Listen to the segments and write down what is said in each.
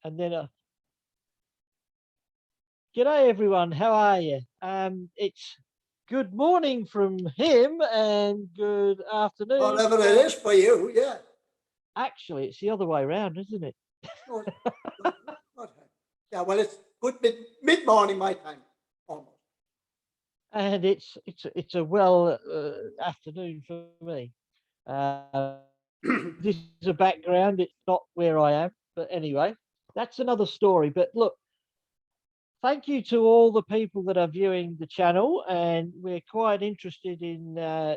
and then g'day everyone, how are you? It's good morning from him and good afternoon Whatever it from... is for you, yeah. Actually, it's the other way around, isn't it? No, not yeah, well, it's good mid-morning my time, almost. And it's a well afternoon for me. This is a background. It's not where I am, but anyway, that's another story. But look, thank you to all the people that are viewing the channel, and we're quite interested in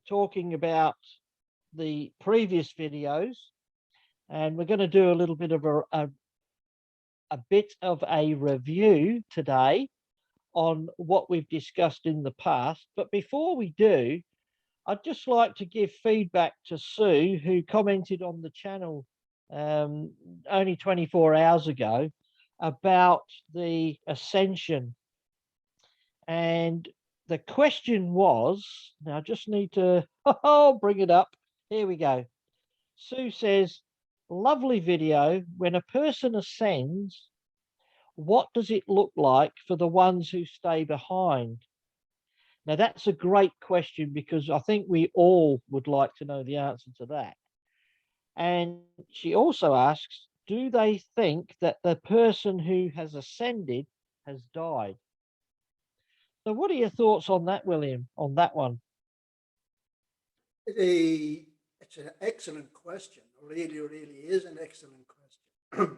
talking about the previous videos, and we're going to do a little bit of a bit of a review today on what we've discussed in the past. But before we do, I'd just like to give feedback to Sue, who commented on the channel only 24 hours ago about the Ascension. And the question was, now I just need to bring it up. Here we go. Sue says, lovely video. When a person ascends, what does it look like for the ones who stay behind? Now, that's a great question, because I think we all would like to know the answer to that. And she also asks, do they think that the person who has ascended has died? So what are your thoughts on that, William, on that one? It's an excellent question. Really, really is an excellent question.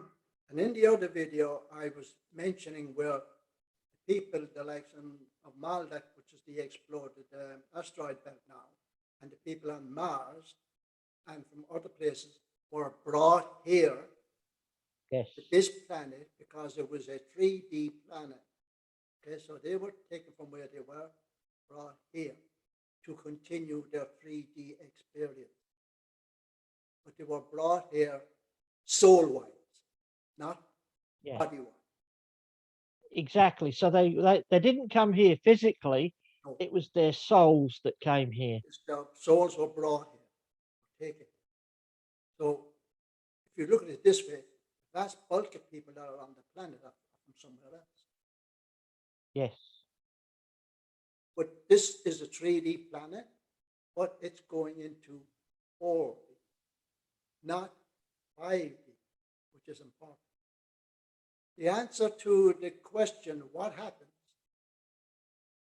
And in the other video, I was mentioning where people, the likes of Maldak, which is the exploded asteroid belt now, and the people on Mars and from other places were brought here Yes. to this planet because it was a 3D planet. Okay, so they were taken from where they were, brought here to continue their 3D experience. But they were brought here soul-wise, not body-wise. Exactly. So they didn't come here physically. No. It was their souls that came here. Their souls were brought here, taken. So if you look at it this way, the vast bulk of people that are on the planet are from somewhere else. Yes. But this is a 3D planet, but it's going into 4D, not 5D, which is important. The answer to the question, what happens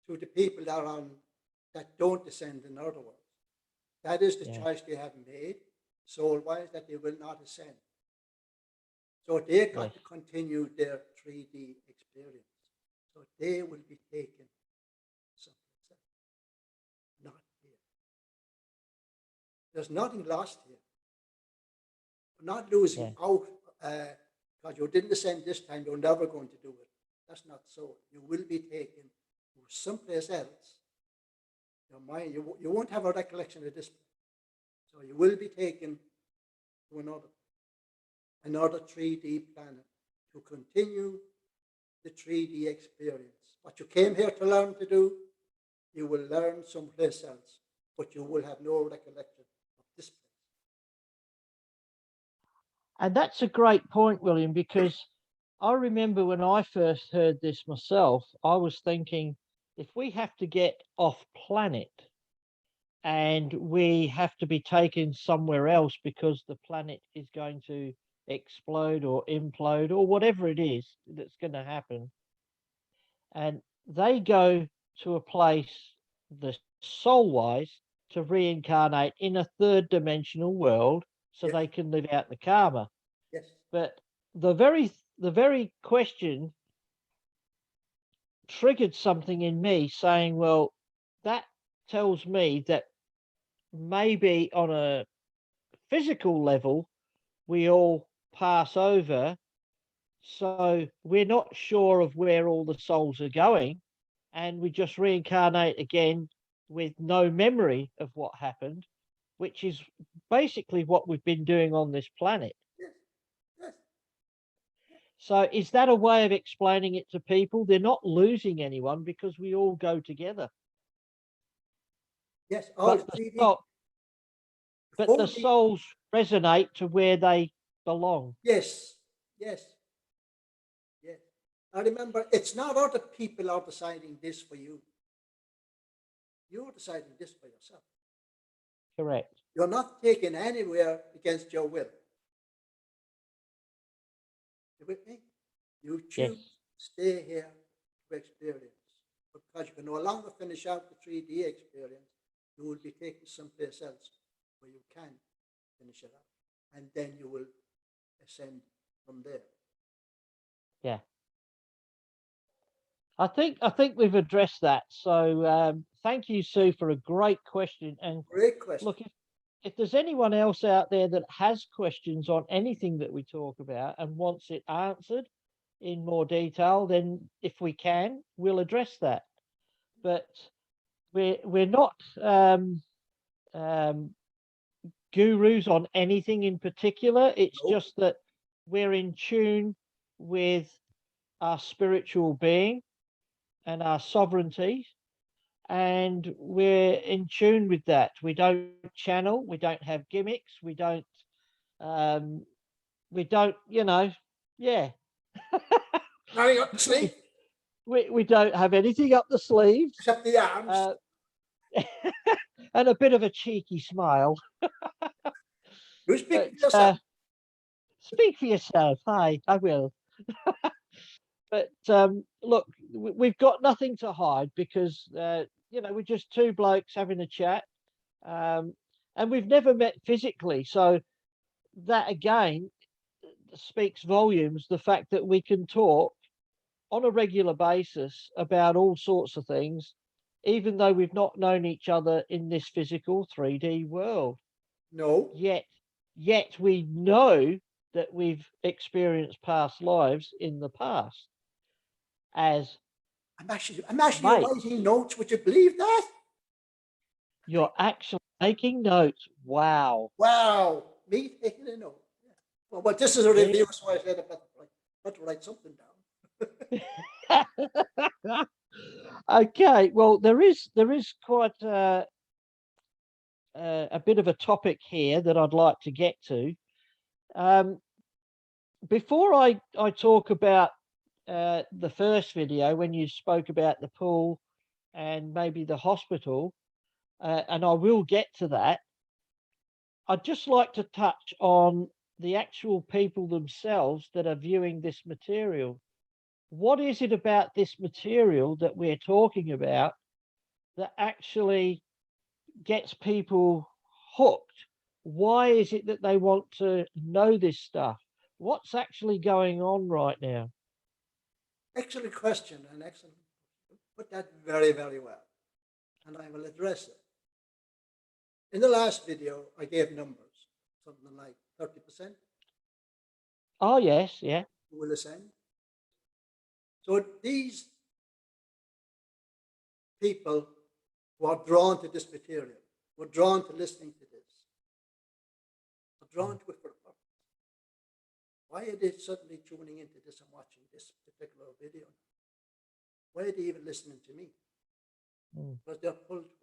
to the people that don't descend, in other words, that is the choice they have made, soul-wise, that they will not ascend. So they got to continue their 3D experience. So they will be taken someplace else, not here. There's nothing lost here. We're not losing out because you didn't ascend this time, you're never going to do it. That's not so. You will be taken to someplace else. Your mind, you won't have a recollection of this place. So you will be taken to another 3D planet to continue the 3D experience. What you came here to learn to do, you will learn someplace else, but you will have no recollection of this place. And that's a great point, William, because I remember when I first heard this myself, I was thinking, if we have to get off planet and we have to be taken somewhere else because the planet is going to explode or implode or whatever it is that's going to happen, and they go to a place, the soul-wise, to reincarnate in a third dimensional world so they can live out the karma. Yes. But the very question triggered something in me saying, well, that tells me that maybe on a physical level, we all pass over. So we're not sure of where all the souls are going. And we just reincarnate again with no memory of what happened, which is basically what we've been doing on this planet. Yes. Yes. So is that a way of explaining it to people? They're not losing anyone because we all go together. Yes, but the souls resonate to where they belong. Yes, Yes. Yes. Now remember, it's not other people are deciding this for you. You're deciding this for yourself. Correct. You're not taken anywhere against your will. You with me? You choose Yes. to stay here to experience. Because you can no longer finish out the 3D experience, you will be taken someplace else where you can finish it out. And then you will ascend from there. Yeah. I think we've addressed that. So thank you, Sue, for a great question. And Great question. look, if there's anyone else out there that has questions on anything that we talk about and wants it answered in more detail, then if we can, we'll address that. But we're not um, gurus on anything in particular. It's Nope. just that we're in tune with our spiritual being and our sovereignty, and we're in tune with that. We don't channel, we don't have gimmicks, um, we don't, yeah. Nothing up the sleeve We don't have anything up the sleeves, except the arms. uh, and a bit of a cheeky smile. You speak But for yourself. speak for yourself. Hi, I will. But look, we've got nothing to hide because we're just two blokes having a chat, um, and we've never met physically. So that again speaks volumes. The fact that we can talk on a regular basis about all sorts of things, even though we've not known each other in this physical 3D world. No. Yet we know that we've experienced past lives in the past as I'm actually mate. writing notes. Would you believe that? You're actually taking notes. Wow. Wow. Me taking a note. Yeah. Well, this is a There- review, so I said I better write something down. okay. Well, there is quite a bit of a topic here that I'd like to get to. Um, before I talk about the first video when you spoke about the pool and maybe the hospital, and I will get to that. I'd just like to touch on the actual people themselves that are viewing this material. What is it about this material that we're talking about that actually gets people hooked? Why is it that they want to know this stuff? What's actually going on right now? Excellent question, and excellent. Put that very, very well, and I will address it. In the last video, I gave numbers, something like 30% Oh, yes, yeah. will ascend. So these people who are drawn to this material, who are drawn to listening to this, are drawn to it for a purpose. Why are they suddenly tuning into this and watching this particular video? Why are they even listening to me? Because they're pulled to it.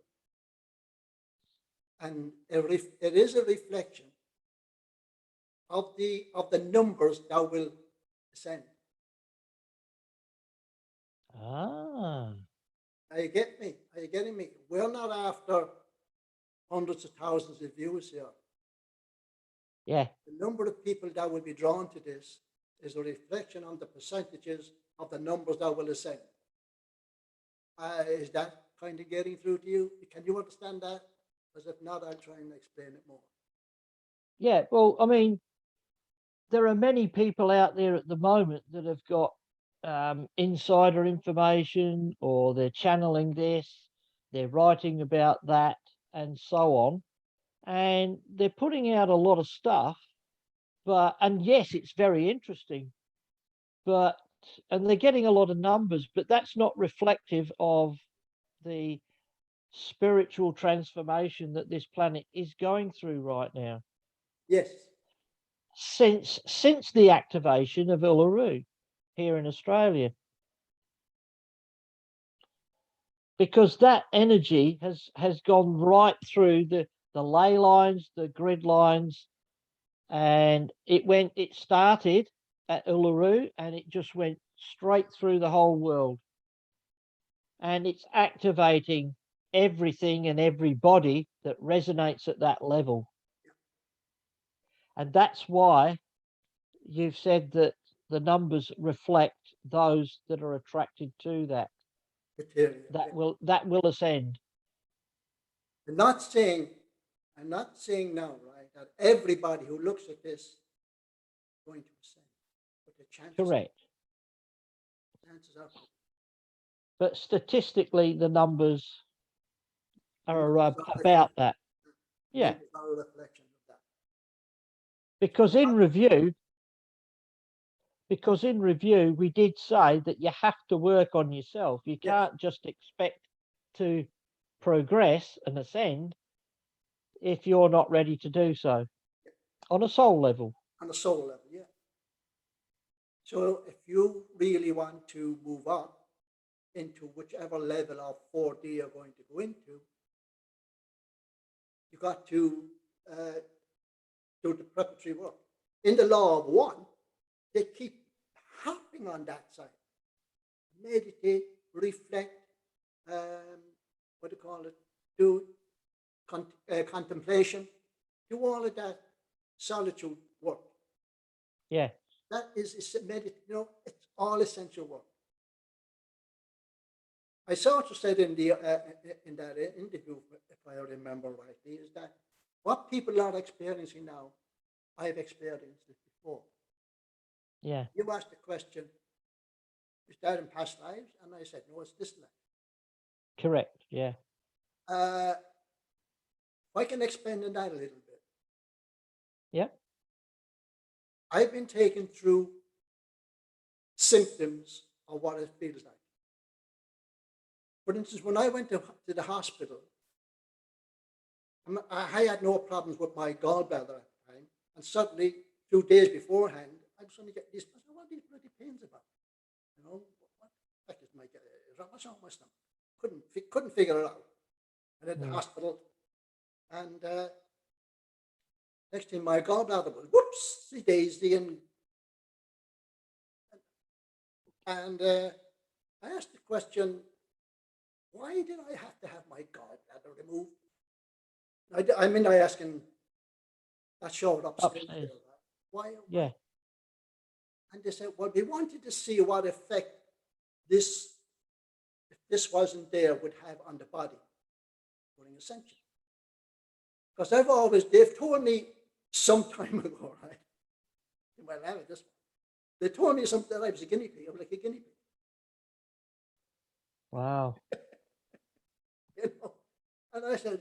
And it is a reflection of the numbers that will ascend. Ah, Are you getting me? Are you getting me? We're not after hundreds of thousands of views here. yeah. The number of people that will be drawn to this is a reflection on the percentages of the numbers that will ascend. Is that kind of getting through to you? Can you understand that? Because if not, I'll try and explain it more. Yeah, well, I mean, there are many people out there at the moment that have got insider information, or they're channeling this, they're writing about that, and so on. And they're putting out a lot of stuff, and yes, it's very interesting, but, and they're getting a lot of numbers, but that's not reflective of the spiritual transformation that this planet is going through right now. Yes. Since the activation of Uluru here in Australia, because that energy has gone right through the ley lines, the grid lines, and it started at Uluru, and it just went straight through the whole world. And it's activating everything and everybody that resonates at that level. And that's why you've said that the numbers reflect those that are attracted to that. material. That will ascend. I'm not saying now, right, that everybody who looks at this is going to ascend, but the Correct. chances are But statistically, the numbers are numbers about that. Yeah. numbers are a reflection of that. Because in review, we did say that you have to work on yourself. You Yes. can't just expect to progress and ascend if you're not ready to do so on a soul level. On a soul level, yeah. So if you really want to move up into whichever level of 4D you're going to go into, you got to do the preparatory work. In the law of one, they keep harping on that side. Meditate, reflect, what do you call it? Do contemplation, do all of that solitude work. Yeah. That is it's all essential work. I sort of said in in that interview, if I remember rightly, is that what people are experiencing now, I've experienced it before. Yeah. You asked the question, is that in past lives? And I said, no, it's this life. Correct. Yeah. I can expand on that a little bit. Yeah. I've been taken through symptoms of what it feels like. For instance, when I went to the hospital, I had no problems with my gallbladder at the time, and suddenly, 2 days beforehand, I was going to get these. What are these bloody pains about? You know, what the heck is what's wrong with my stomach? Couldn't figure it out. And at the hospital, and next thing, my gallbladder was whoopsie daisy, and I asked the question, why did I have to have my gallbladder removed? I asking that showed upstairs. There, right? Why? Yeah. And they said, well, we wanted to see what effect this, if this wasn't there, would have on the body during Ascension. Because they've told me some time ago, right? Well, they told me something that I was a guinea pig. I'm like a guinea pig. Wow. You know? And I said,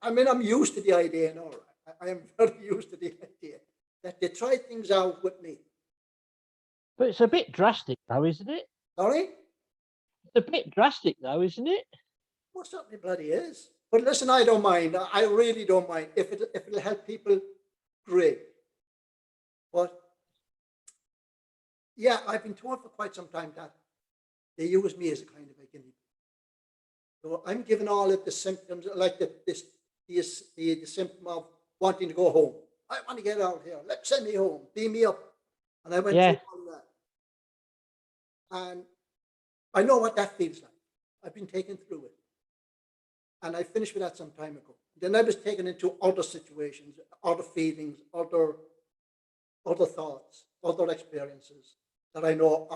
I'm used to the idea now, right? I am very used to the idea that they try things out with me. But it's a bit drastic, though, isn't it? Sorry? It's a bit drastic, though, isn't it? Well, certainly bloody is. But listen, I don't mind. I really don't mind. If it'll help people, great. But yeah, I've been told for quite some time that they use me as a kind of a guinea pig. So I'm given all of the symptoms, like the symptom of wanting to go home. I want to get out here. Let's send me home. Beam me up. And I went through all that. And I know what that feels like. I've been taken through it. And I finished with that some time ago. Then I was taken into other situations, other feelings, other thoughts, other experiences that I know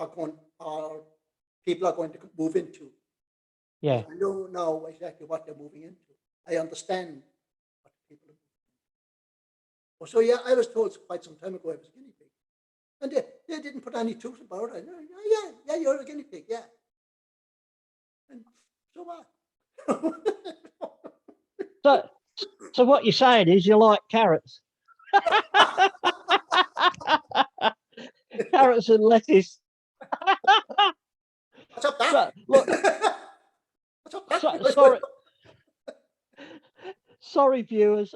people are going to move into. Yeah. I know now exactly what they're moving into. I understand what people are moving into. So yeah, I was told quite some time ago I was a guinea pig. And they didn't put any truth about it. Yeah, you're a guinea pig, yeah. And so what? So what you're saying is you like carrots. Carrots and lettuce. What's up, that? So, look, What's up, that? sorry, sorry, viewers.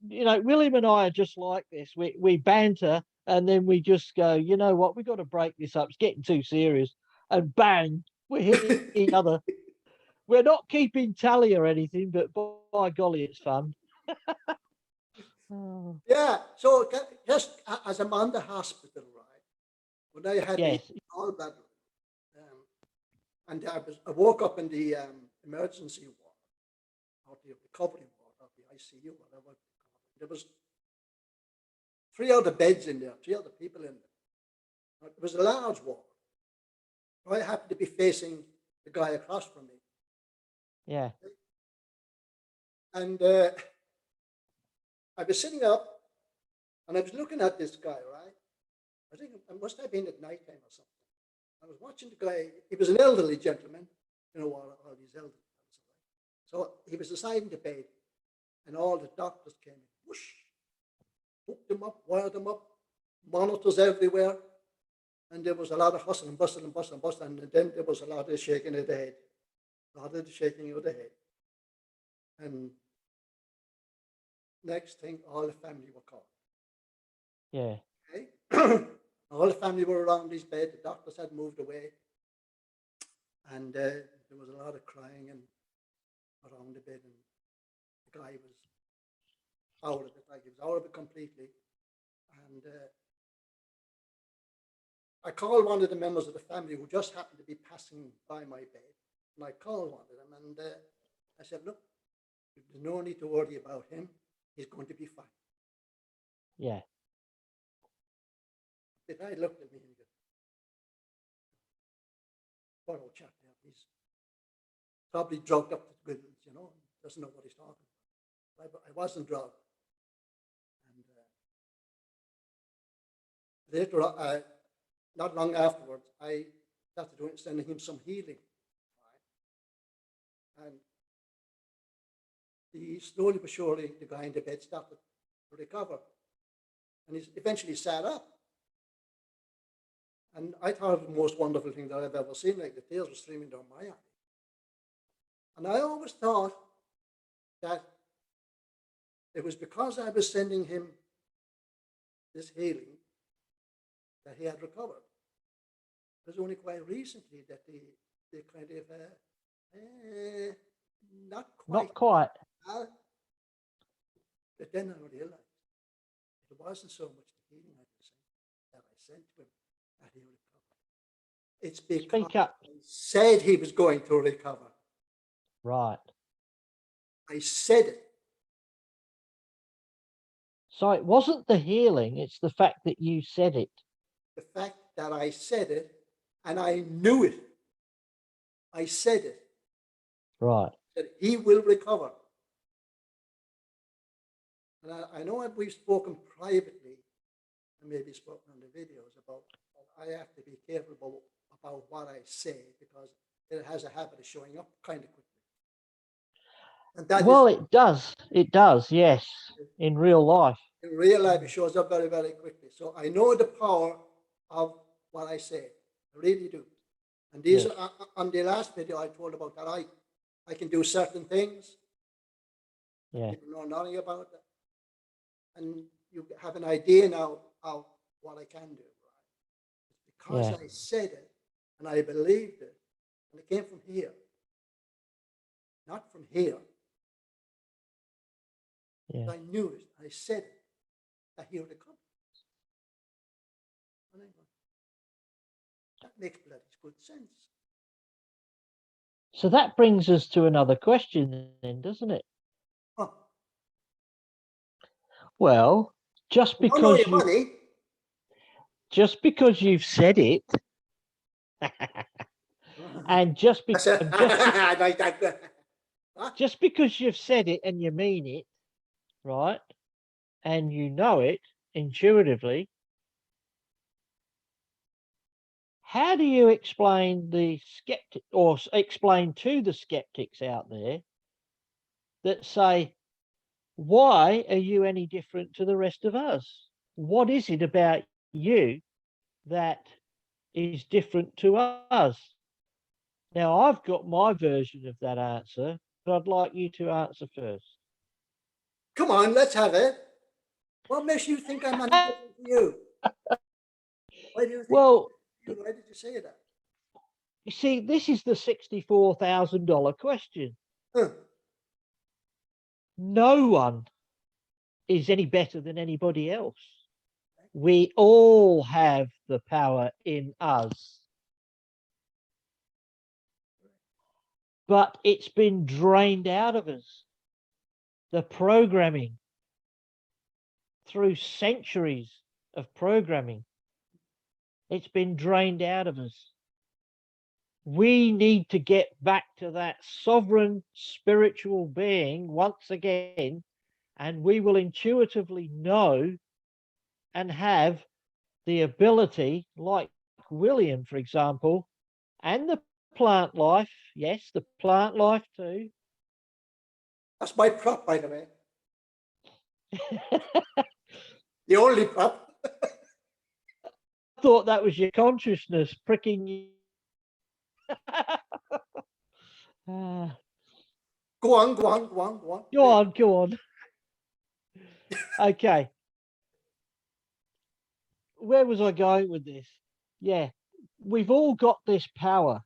William and I are just like this. We banter and then we just go, you know what? We've got to break this up. It's getting too serious. And bang, we're hitting each other. We're not keeping tally or anything, but by golly, it's fun. Yeah, so just as I'm on the hospital, right, when I had Yes. all that, and I woke up in the emergency ward, or the recovery ward, or the ICU, whatever. There was 3 other beds in there, 3 other people in there. It was a large ward. I happened to be facing the guy across from me. Yeah. And I was sitting up and I was looking at this guy, right? I think it must have been at night time or something. I was watching the guy. He was an elderly gentleman, you know, all these elderly guys. So he was assigned to bed, and all the doctors came in, whoosh, hooked him up, wired him up, monitors everywhere. And there was a lot of hustle and bustle and bustle and bustle, and then there was a lot of shaking of the head, a lot of the shaking of the head. And next thing, all the family were called. Yeah. Okay? All the family were around his bed. The doctors had moved away. And there was a lot of crying and around the bed. And the guy was out of it, like he was out of it completely. And I called one of the members of the family who just happened to be passing by my bed. And I called one of them and I said, look, there's no need to worry about him. He's going to be fine. Yeah. The guy looked at me and he goes, poor old chap there, he's probably drugged up to the goodness, you know, doesn't know what he's talking about. I wasn't drugged. And later, not long afterwards, I started sending him some healing. Right? And he slowly but surely, the guy in the bed started to recover. And he eventually sat up. And I thought it was the most wonderful thing that I've ever seen, like the tears were streaming down my eye. And I always thought that it was because I was sending him this healing that he had recovered. It was only quite recently that they kind of, not quite. Not quite. But then I realized it wasn't so much the healing that I sent to him that he recovered. It's because Speak up. I said he was going to recover. Right. I said it. So it wasn't the healing, it's the fact that you said it. The fact that I said it and I knew it. I said it. Right. That he will recover. And I know we've spoken privately and maybe spoken on the videos about I have to be careful about what I say because it has a habit of showing up kind of quickly. And that well, it does. It does, yes. In real life. In real life, it shows up very, very quickly. So I know the power of what I say. I really do. And these are, on the last video, I told about that I can do certain things. Yeah. People know nothing about that. And you have an idea now of what I can do. Right? Because I said it and I believed it. And it came from here. Not from here. Yeah. I knew it. I said it. That he would come. That makes bloody good sense. So that brings us to another question then, doesn't it? Huh. Well, just because you've said it, and just because you've said it and you mean it, right, and you know it intuitively, how do you explain the skeptic, or explain to the skeptics out there that say, why are you any different to the rest of us? What is it about you that is different to us? Now, I've got my version of that answer, but I'd like you to answer first. Come on, let's have it. What makes you think I'm any different to you? Why do you think? Well, why did you say that? you see, this is the $64,000 question. Huh. No one is any better than anybody else. We all have the power in us. But it's been drained out of us. The programming, through centuries of programming, it's been drained out of us. We need to get back to that sovereign spiritual being once again, and we will intuitively know and have the ability, like William, for example, and the plant life, yes, the plant life too. That's my prop, by the way. The only prop. I thought that was your consciousness pricking you. Ah, Go on, go on, go on, go on. go on, go on. Okay. Where was I going with this? Yeah, we've all got this power,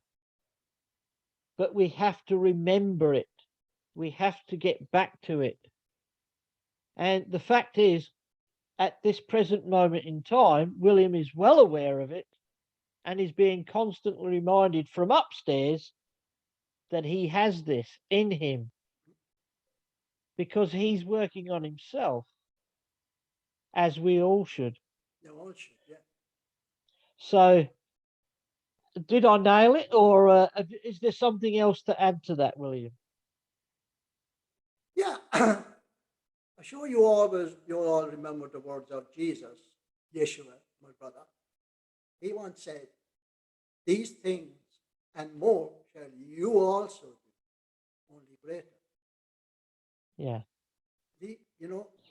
but we have to remember it. We have to get back to it. And the fact is, at this present moment in time, William is well aware of it and is being constantly reminded from upstairs that he has this in him because he's working on himself, as we all should. You all should, yeah. So, did I nail it, or is there something else to add to that, William? Yeah. I'm sure you all remember the words of Jesus, Yeshua, my brother. He once said, "These things and more shall you also do, only greater." Yeah.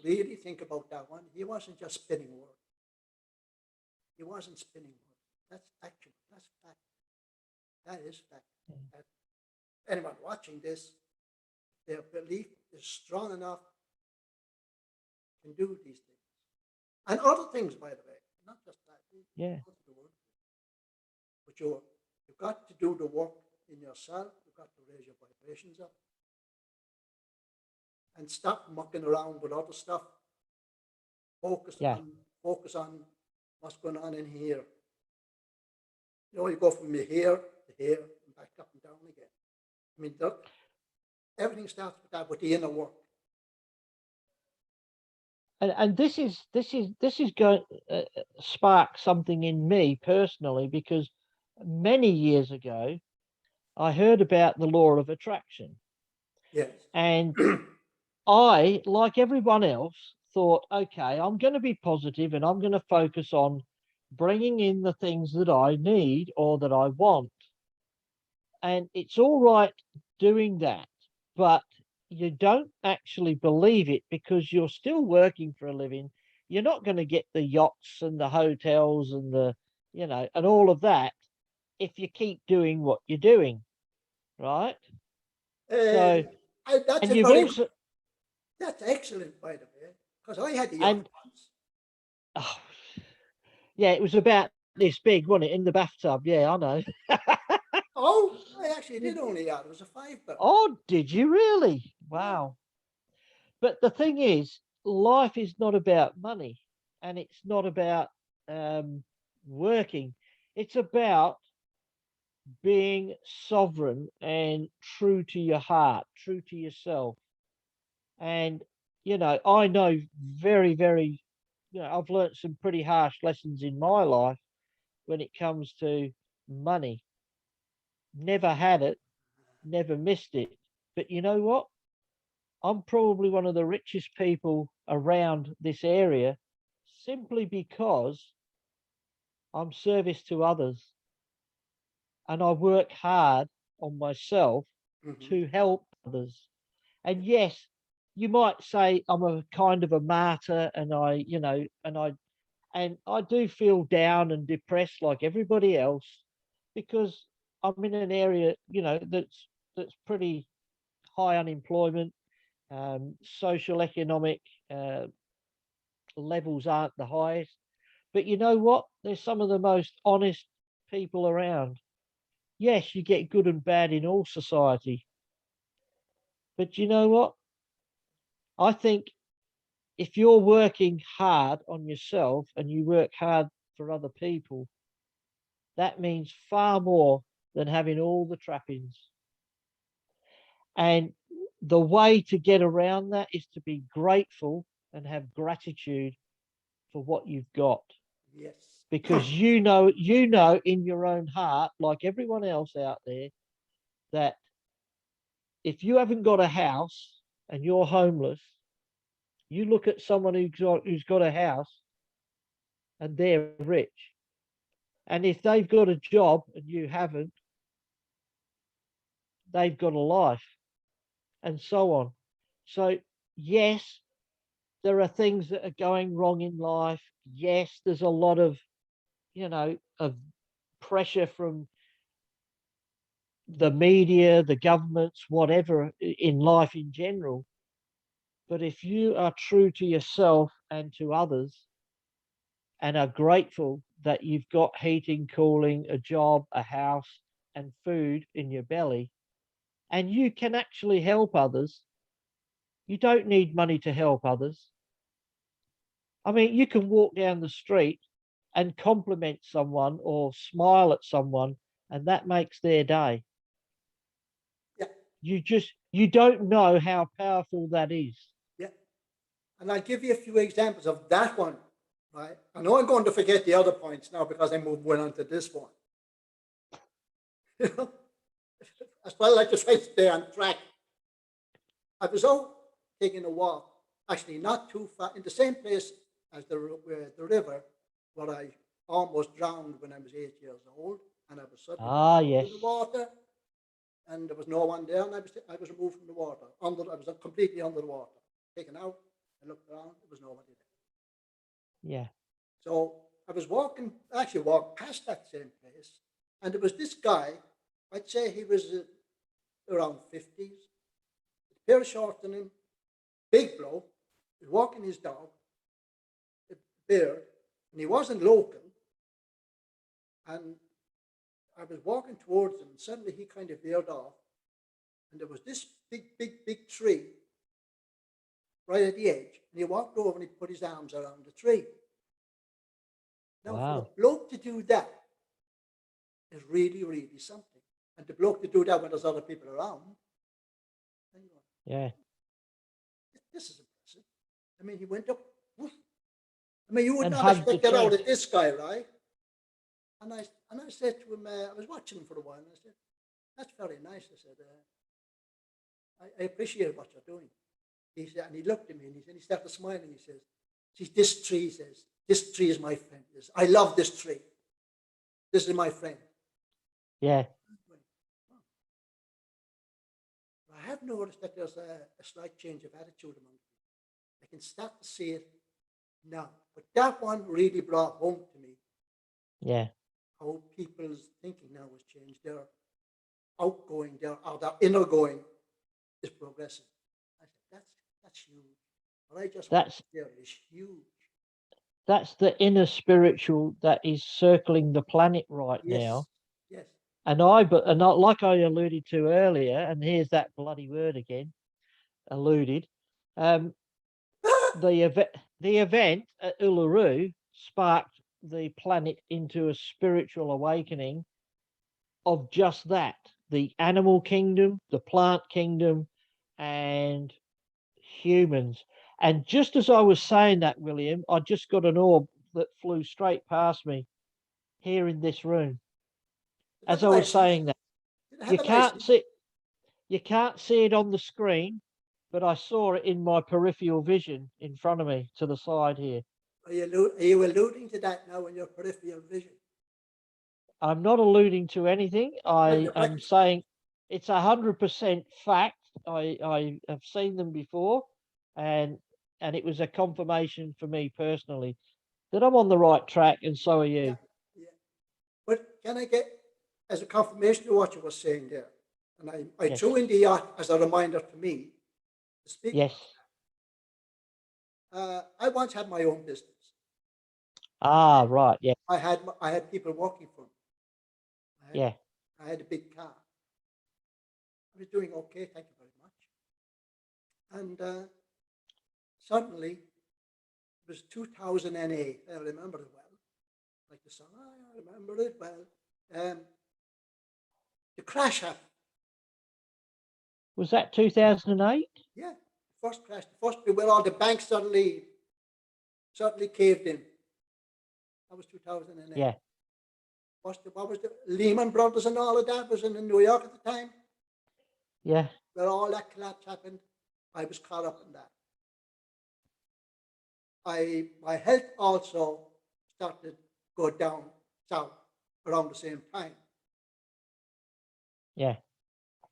Really think about that one. He wasn't just spinning words. He wasn't spinning words. That's actual. That's fact. That is fact. And anyone watching this, their belief is strong enough to do these things. And other things, by the way, not just that. Yeah. But you've got to do the work in yourself. You've got to raise your vibrations up. And stop mucking around with other stuff. Focus on what's going on in here. You go from here to here and back up and down again. I mean, everything starts with that, with the inner work. And this is going to spark something in me personally, because many years ago I heard about the law of attraction. Yes. And I, like everyone else, thought, okay, I'm going to be positive and I'm going to focus on bringing in the things that I need or that I want. And it's all right doing that, but you don't actually believe it because you're still working for a living. You're not going to get the yachts and the hotels and and all of that if you keep doing what you're doing, right? So, that's and you've also, that's excellent, by the way, because I had the yacht and once. oh, yeah, it was about this big, wasn't it, in the bathtub? Yeah, I know. Oh, I actually did own a yacht. It was a 5-boat. Oh, did you really? Wow. But the thing is, life is not about money, and it's not about working. It's about being sovereign and true to your heart, true to yourself. And I know very, very, I've learned some pretty harsh lessons in my life when it comes to money. Never had it, never missed it. But you know what? I'm probably one of the richest people around this area simply because I'm service to others and I work hard on myself to help others. And yes, you might say I'm a kind of a martyr, and I do feel down and depressed like everybody else, because I'm in an area, that's pretty high unemployment. Social economic levels aren't the highest. But you know what? There's some of the most honest people around. Yes, you get good and bad in all society. But you know what? I think if you're working hard on yourself and you work hard for other people, that means far more than having all the trappings. And the way to get around that is to be grateful and have gratitude for what you've got. Yes. Because you know in your own heart, like everyone else out there, that if you haven't got a house and you're homeless, you look at someone who's got a house and they're rich. And if they've got a job and you haven't, they've got a life, and so on. So, yes, there are things that are going wrong in life. Yes, there's a lot of, of pressure from the media, the governments, whatever in life in general. But if you are true to yourself and to others and are grateful that you've got heating, cooling, a job, a house, and food in your belly, and you can actually help others, you don't need money to help others. I mean, you can walk down the street and compliment someone or smile at someone, and that makes their day. Yeah. You don't know how powerful that is. Yeah. And I'll give you a few examples of that one, right? I know I'm going to forget the other points now because I moved on to this one. As well, I just try to stay on track. I was out taking a walk, actually not too far, in the same place as the river, where I almost drowned when I was 8 years old, and I was suddenly Yes. in the water, and there was no one there, and I was removed from the water. I was completely under the water, taken out. I looked around, there was nobody there. Yeah. So I was actually walked past that same place, and there was this guy, I'd say he was around 50s, a pair of shorts on him, big bloke, he was walking his dog, a beard, and he wasn't local. And I was walking towards him, and suddenly he kind of veered off, and there was this big tree right at the edge, and he walked over and he put his arms around the tree. Now, for a bloke to do that is really, really something. And the bloke to do that when there's other people around, yeah, this is impressive. I mean, he went up. Woof. I mean, you would and not hugged expect the that out tree. of this guy, right? And I said to him, I was watching him for a while, and I said, "That's very nice." I said, "I appreciate what you're doing." He said, and he looked at me, and he started smiling. He says, "See, this tree is my friend. I love this tree. This is my friend." Yeah. I have noticed that there's a slight change of attitude among people. I can start to see it now. But that one really brought home to me. Yeah. How people's thinking now has changed. Their outgoing, their inner going is progressing. I said, that's huge. What I just went there is huge. That's the inner spiritual that is circling the planet right now. Yes. And like I alluded to earlier, and here's that bloody word again, alluded. The event at Uluru sparked the planet into a spiritual awakening of just that: the animal kingdom, the plant kingdom, and humans. And just as I was saying that, William, I just got an orb that flew straight past me here in this room. As I was saying that, you can't see it on the screen, but I saw it in my peripheral vision in front of me to the side here. Are you alluding to that now in your peripheral vision? I'm not alluding to anything. I am saying it's 100% fact. I have seen them before, and it was a confirmation for me personally that I'm on the right track, and so are you. Yeah. But can I get, as a confirmation of what you were saying there, and I Yes. threw in the yacht as a reminder to me to speak. Yes. I once had my own business. Right. Yeah. I had people working for me. I had a big car. I was doing okay, thank you very much. And suddenly It was 2008. I remember it well. Like the song, I remember it well. The crash happened. Was that 2008? Yeah, first crash, the first where all the banks suddenly caved in. That was 2008. Yeah, What was the Lehman Brothers and all of that was in New York at the time, yeah, where all that collapse happened. I was caught up in that. My health also started to go down south around the same time. yeah,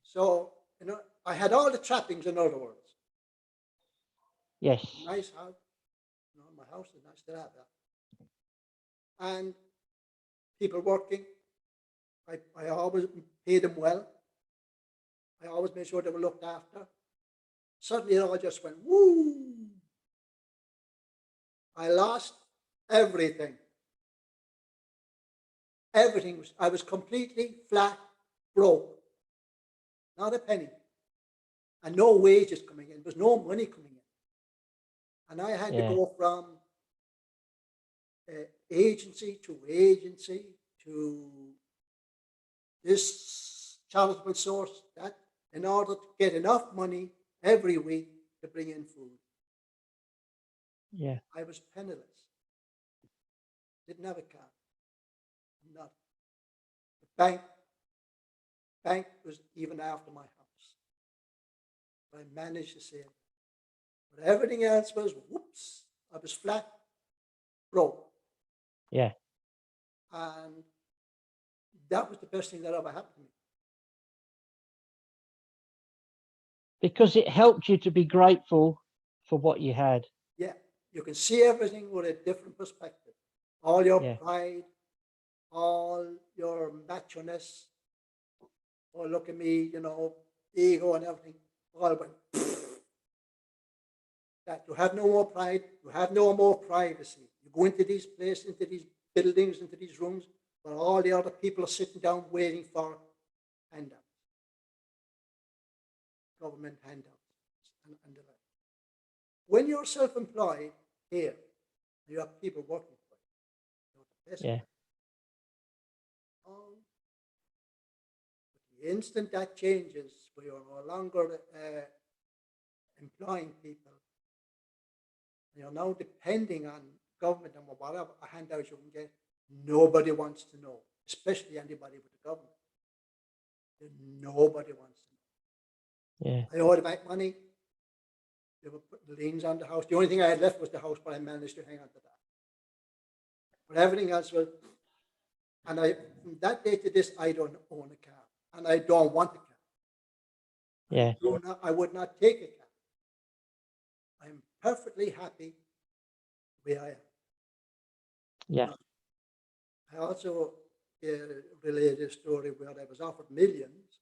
So, I had all the trappings, in other words. yes, Nice house. My house is nice to have that. And people working. I always paid them well. I always made sure they were looked after. Suddenly it all just went woo. I lost everything. I was completely flat broke. Not a penny. And no wages coming in. There was no money coming in. And I had to go from agency to this charitable source, that, in order to get enough money every week to bring in food. yeah, I was penniless. Didn't have a car. Nothing. The bank was even after my house. But I managed to save it. But everything else was whoops. I was flat broke. yeah. And that was the best thing that ever happened to me. Because it helped you to be grateful for what you had. Yeah, you can see everything with a different perspective. All your pride, all your macho-ness, or look at me, ego and everything, all went. That you have no more pride, you have no more privacy. You go into these places, into these buildings, into these rooms, where all the other people are sitting down waiting for handouts, government handouts, and the like. When you're self-employed here, you have people working for you. Yeah. The instant that changes, where you're no longer employing people, you're now depending on government and whatever handouts you can get. Nobody wants to know, especially anybody with the government. Nobody wants to know. Yeah. I owed the bank money. They were putting liens on the house. The only thing I had left was the house, but I managed to hang on to that. But everything else was, and from that day to this, I don't own a car, and I don't want a car. Yeah. I would not take a car. I'm perfectly happy where I am. Yeah. I also related a story where I was offered millions.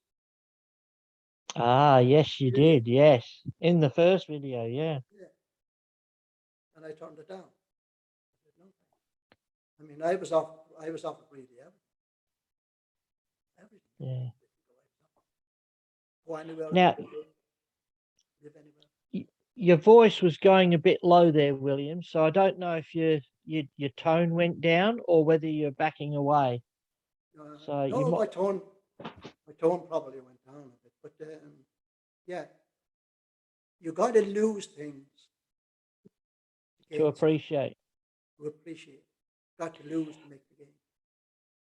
Ah, yes, you did. Yes. In the first video. Yeah. And I turned it down. I said, no. I mean, I was offered really everything. Yeah. Go anywhere. Now, live anywhere. Your voice was going a bit low there, William. So I don't know if your tone went down or whether you're backing away. So no, my tone probably went down a bit, but yeah, you got to lose things to appreciate. To appreciate, got to lose to make the game.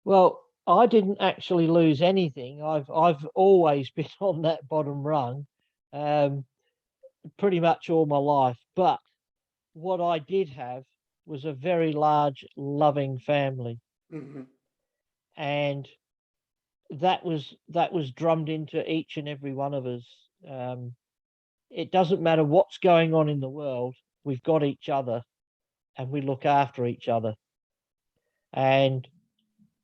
Well, I didn't actually lose anything. I've always been on that bottom rung, pretty much all my life. But what I did have was a very large, loving family, and that was drummed into each and every one of us. It doesn't matter what's going on in the world, we've got each other, and we look after each other. And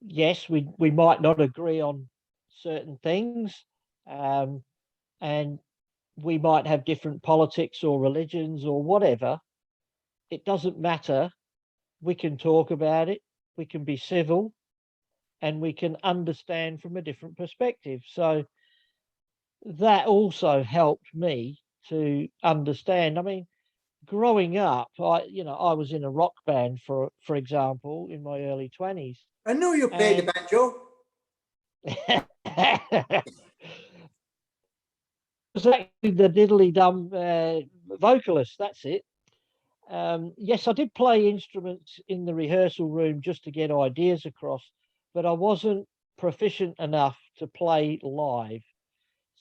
yes, we might not agree on certain things, and we might have different politics or religions or whatever. It doesn't matter. We can talk about it. We can be civil, and we can understand from a different perspective. So that also helped me to understand. I mean, growing up, I was in a rock band, for example, in my early 20s. I knew you played the And banjo. was actually the diddly dum vocalist. That's it. Yes, I did play instruments in the rehearsal room just to get ideas across, but I wasn't proficient enough to play live.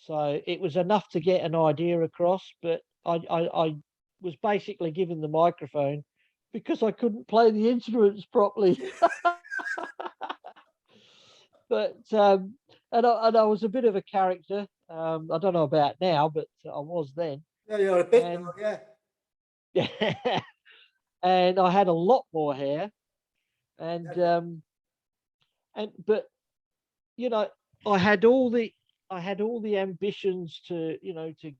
So it was enough to get an idea across, but I was basically given the microphone because I couldn't play the instruments properly. But and I was a bit of a character. I don't know about now, but I was then. Yeah, you're a bit now, And yeah. and I had a lot more hair. And Yeah. but you know, I had all the I had all the ambitions to, to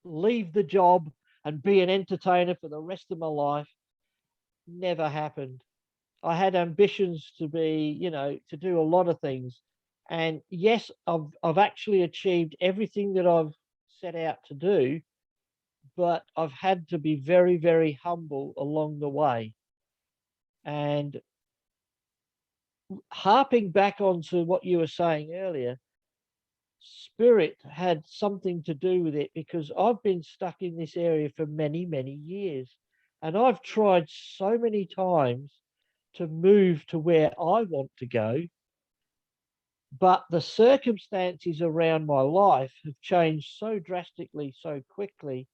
leave the job and be an entertainer for the rest of my life. Never happened. I had ambitions to be, to do a lot of things. And yes, I've actually achieved everything that I've set out to do, but I've had to be very, very humble along the way. And harping back onto what you were saying earlier, spirit had something to do with it because I've been stuck in this area for many, many years. And I've tried so many times to move to where I want to go. But the circumstances around my life have changed so drastically, so quickly,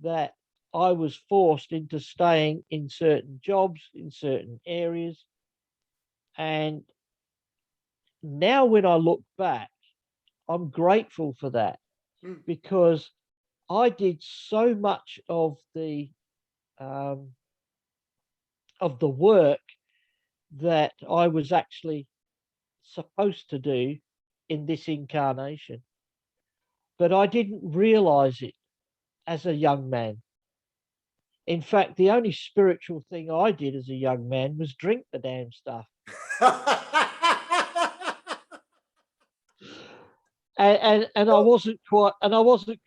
that I was forced into staying in certain jobs, in certain areas. And now when I look back, I'm grateful for that Hmm. because I did so much um, of the work that I was actually supposed to do in this incarnation, but I didn't realize it as a young man. In fact, the only spiritual thing I did as a young man was drink the damn stuff, and I wasn't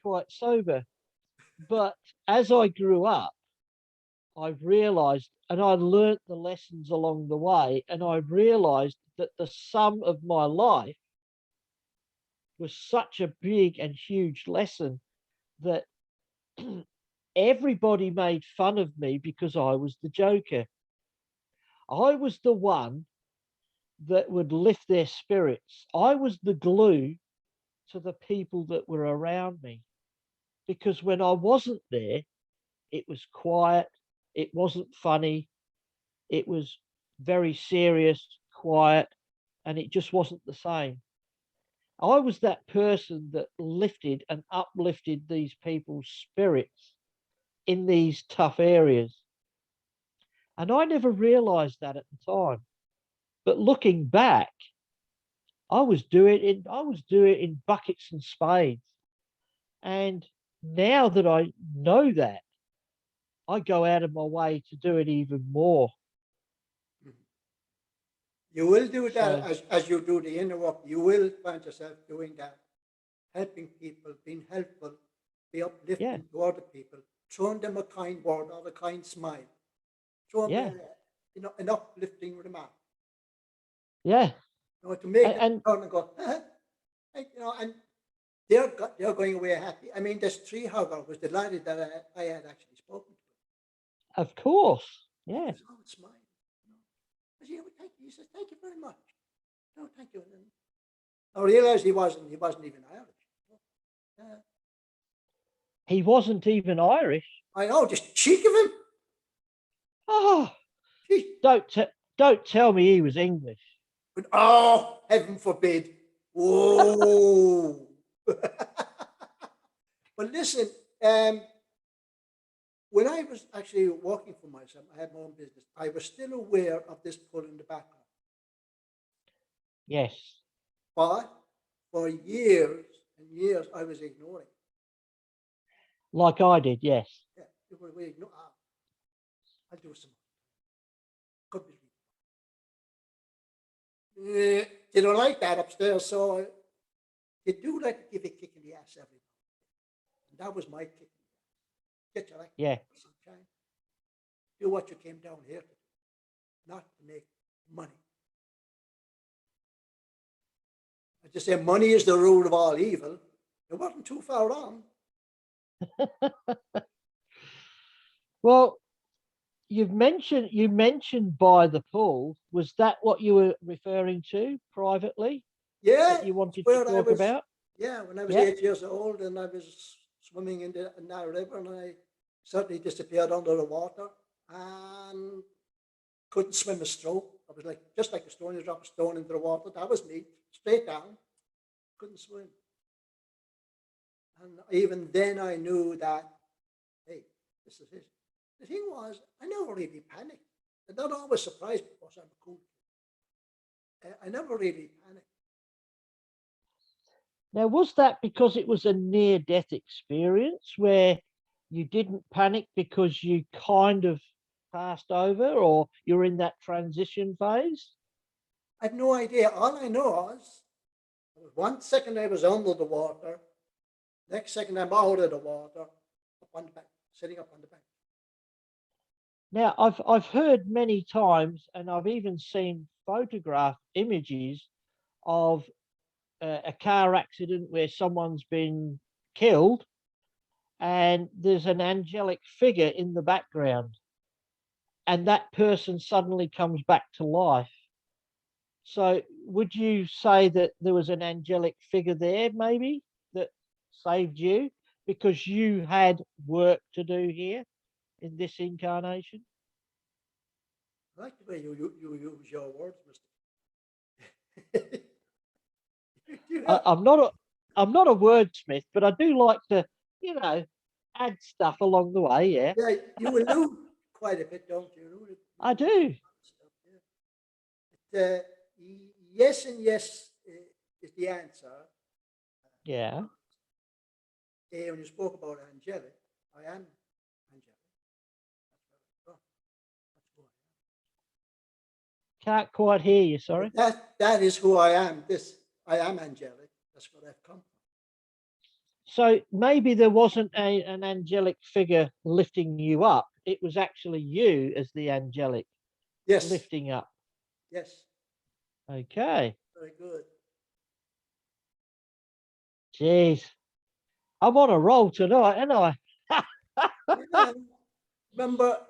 quite sober. But as I grew up, I realized and I learnt the lessons along the way, and I realized that the sum of my life was such a big and huge lesson that everybody made fun of me because I was the joker. I was the one that would lift their spirits. I was the glue to the people that were around me because when I wasn't there, it was quiet, it wasn't funny, it was very serious, quiet, and it just wasn't the same. I was that person that lifted and uplifted these people's spirits in these tough areas. And I never realized that at the time. But looking back, I was doing it in buckets and spades. And now that I know that, I go out of my way to do it even more. You will do that So as you do the inner work. You will find yourself doing that, helping people, being helpful, be yeah, uplifting to other people, showing them a kind word or a kind smile, showing them yeah, an uplifting remark. yeah. To make them And turn and go, and they're going away happy. I mean, this tree hugger was delighted that I had actually spoken to him. of course, He yeah. was all smiling. I said, "Oh, thank you." He said, "Thank you very much." No, thank you. And I realized he wasn't even Irish. Uh, He wasn't even Irish. I know, just cheek of him. Oh, Gee. don't tell me he was English. But oh, heaven forbid. Whoa. But listen, when I was actually working for myself, I had my own business. I was still aware of this pull in the background. Yes, But for years and years, I was ignoring. like I did. Yes. Yeah, we ignore. I'll do some. Could be. They don't like that upstairs, so they do like to give a kick in the ass every now and then. And that was my kick. Get your act. Yeah. do what you came down here to do, not to make money. I just say money is the root of all evil. It wasn't too far wrong. Well, you mentioned by the pool. Was that what you were referring to privately Yeah, that you wanted to where I talk was. about? Yeah, when I was Yeah. 8 years old and I was swimming in that river and I suddenly disappeared under the water and couldn't swim a stroke. I was like, just like a stone, you drop a stone into the water. That was me, straight down. Couldn't swim. And even then I knew that, hey, this is it. The thing was, I never really panicked. And that always surprised me because I'm a cool kid. I never really panicked. Now, was that because it was a near-death experience where you didn't panic because you kind of passed over, or you're in that transition phase? I have no idea. All I know was 1 second I was under the water, next second I'm out of the water, up on the bank, sitting up on the bank. Now, I've heard many times, and I've even seen photograph images of a car accident where someone's been killed, and there's an angelic figure in the background, and that person suddenly comes back to life. So, would you say that there was an angelic figure there, maybe, that saved you because you had work to do here in this incarnation? I like the way you use your words, Mr. I'm not a wordsmith, but I do like to, you know, add stuff along the way. Yeah, Yeah, you allude quite a bit, don't you? I do. Yeah. Yes and yes is the answer. Yeah. When you spoke about angelic, I am angelic. That's who I am. Can't quite hear you. Sorry. That is who I am. I am angelic. That's what I've come from. So maybe there wasn't an angelic figure lifting you up. It was actually you as the angelic Yes. lifting up. Yes. Okay. Very good. Jeez. I'm on a roll tonight, ain't I? Yeah. Remember,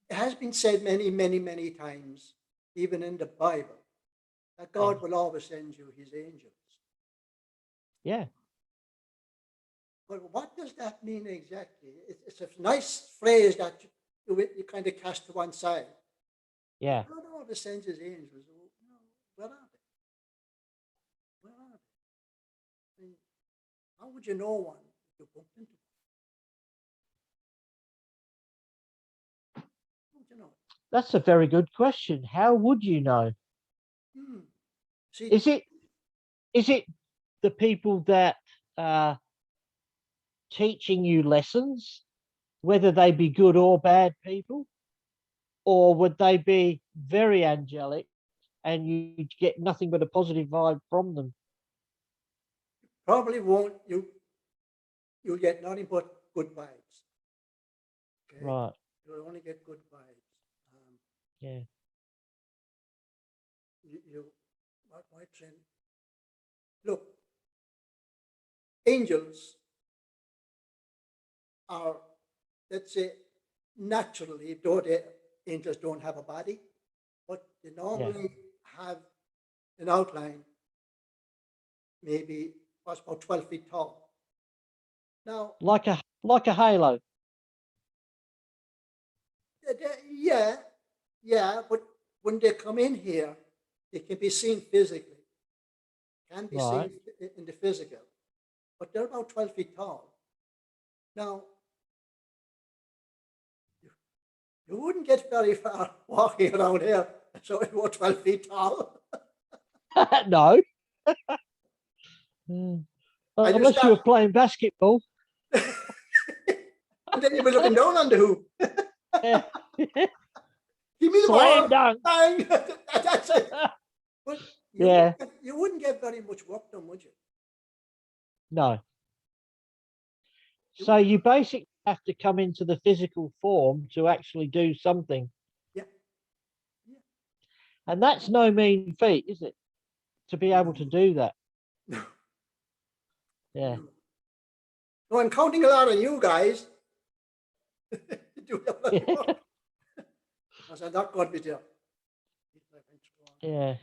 it has been said many, many, many times, even in the Bible, that God will always send you his angels. Yeah. But what does that mean exactly? It's a nice phrase that you kind of cast to one side. Yeah. God always sends his angels. Where are they? Where are they? I mean, how would you know one if you bumped into one? How would you know? That's a very good question. How would you know? See, Is it the people that are teaching you lessons, whether they be good or bad people, or would they be very angelic and you get nothing but a positive vibe from them? probably won't you'll get nothing but good vibes. Okay, Right. you'll only get good vibes. Yeah. What my trend? Look, angels are, let's say, naturally, though the angels don't have a body, but they normally have an outline, maybe was about 12 feet tall. Now, Like a halo. yeah, but when they come in here, they can be seen physically, can be Right. seen in the physical, but they're about 12 feet tall. Now, you wouldn't get very far walking around here, so it was 12 feet tall. No. Unless you were playing basketball. And then you were looking down on the hoop. Yeah. Give me the Slam ball. dunk. Bang. That's it. But you wouldn't get very much work done, would you? No. So you basically have to come into the physical form to actually do something. Yeah. Yeah. And that's no mean feat, is it? To be able to No. do that. No. Yeah. No. No, I'm counting a lot on you guys to do all that work. Because I'm not good with you. Yeah.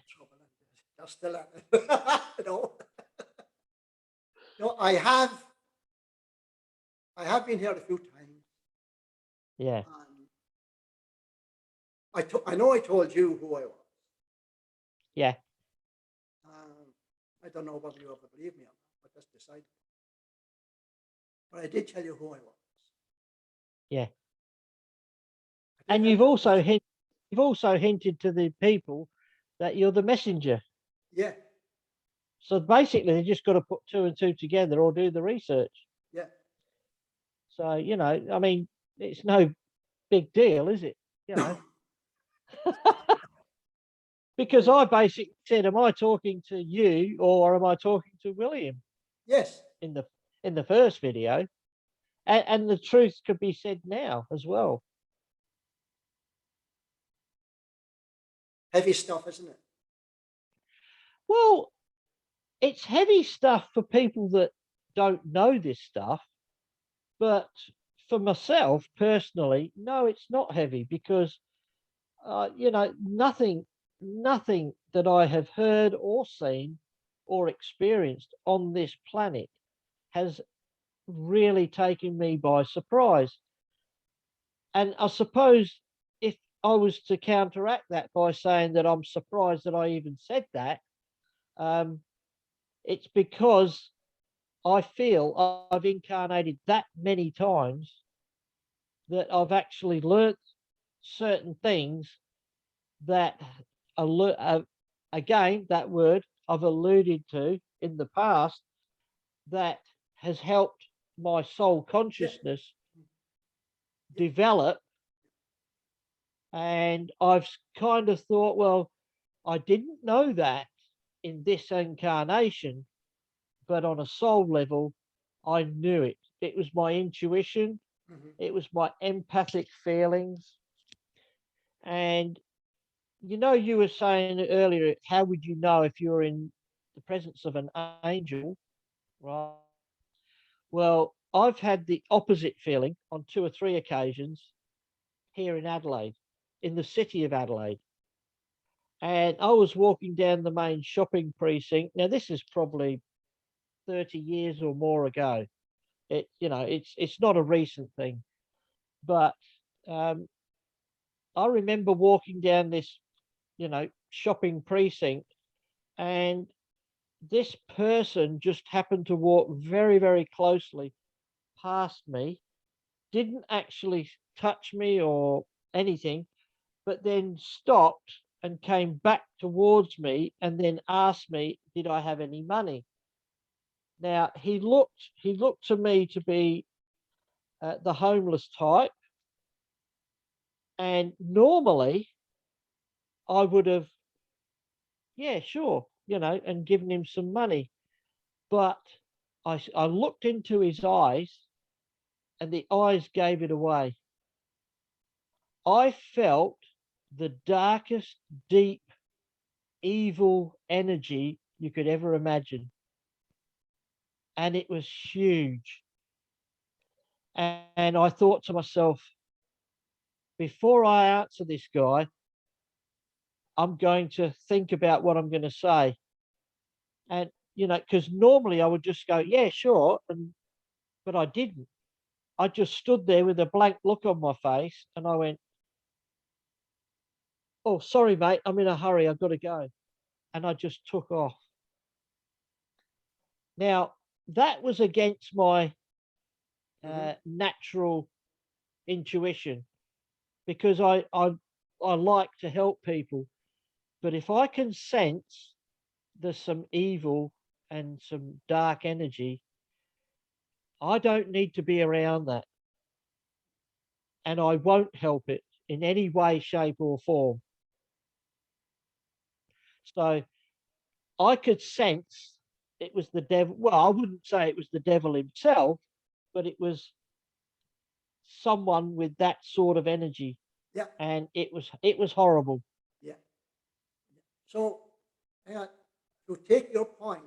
You're still at it. No. No, I have been here a few times. Yeah. And I know I told you who I was. Yeah. I don't know whether you ever believe me or not, but that's decided. But I did tell you who I was. Yeah. I did And have you've also hinted to the people that you're the messenger. yeah, So basically they just got to put two and two together or do the research. yeah. So, I mean, it's no big deal, is it? Because No. I basically said, am I talking to you or am I talking to William Yes. in the first video? And the truth could be said now as well. Heavy stuff, isn't it? Well, it's heavy stuff for people that don't know this stuff, but for myself personally, no, it's not heavy because nothing that I have heard or seen or experienced on this planet has really taken me by surprise. And I suppose if I was to counteract that by saying that I'm surprised that I even said that, um, it's because I feel I've incarnated that many times that I've actually learnt certain things that again, that word I've alluded to in the past that has helped my soul Yeah. consciousness Yeah. develop. And I've kind of thought, well, I didn't know that in this incarnation, but on a soul level, I knew it. It was my intuition, Mm-hmm. it was my empathic feelings. And you were saying earlier, how would you know if you're in the presence of an angel, right? Well, I've had the opposite feeling on two or three occasions here in Adelaide, in the city of Adelaide. And I was walking down the main shopping precinct. Now, this is probably 30 years or more ago. It's not a recent thing, but um, I remember walking down this, shopping precinct, and this person just happened to walk very, very closely past me, didn't actually touch me or anything, but then stopped and came back towards me and then asked me, did I have any money? Now he looked to me to be the homeless type, and normally I would have, yeah, sure, and given him some money. But I looked into his eyes, and the eyes gave it away. I felt the darkest, deep, evil energy you could ever imagine. And it was huge. And I thought to myself, before I answer this guy, I'm going to think about what I'm going to say. And, because normally I would just go, yeah, sure. But I didn't. I just stood there with a blank look on my face and I went, oh, sorry, mate, I'm in a hurry. I've got to go. And I just took off. Now, that was against my Mm-hmm. natural intuition because I like to help people. But if I can sense there's some evil and some dark energy, I don't need to be around that. And I won't help it in any way, shape, or form. So I could sense it was the devil. Well, I wouldn't say it was the devil himself, but it was someone with that sort of energy, Yeah, and it was horrible. yeah. So, hang on, to take your point,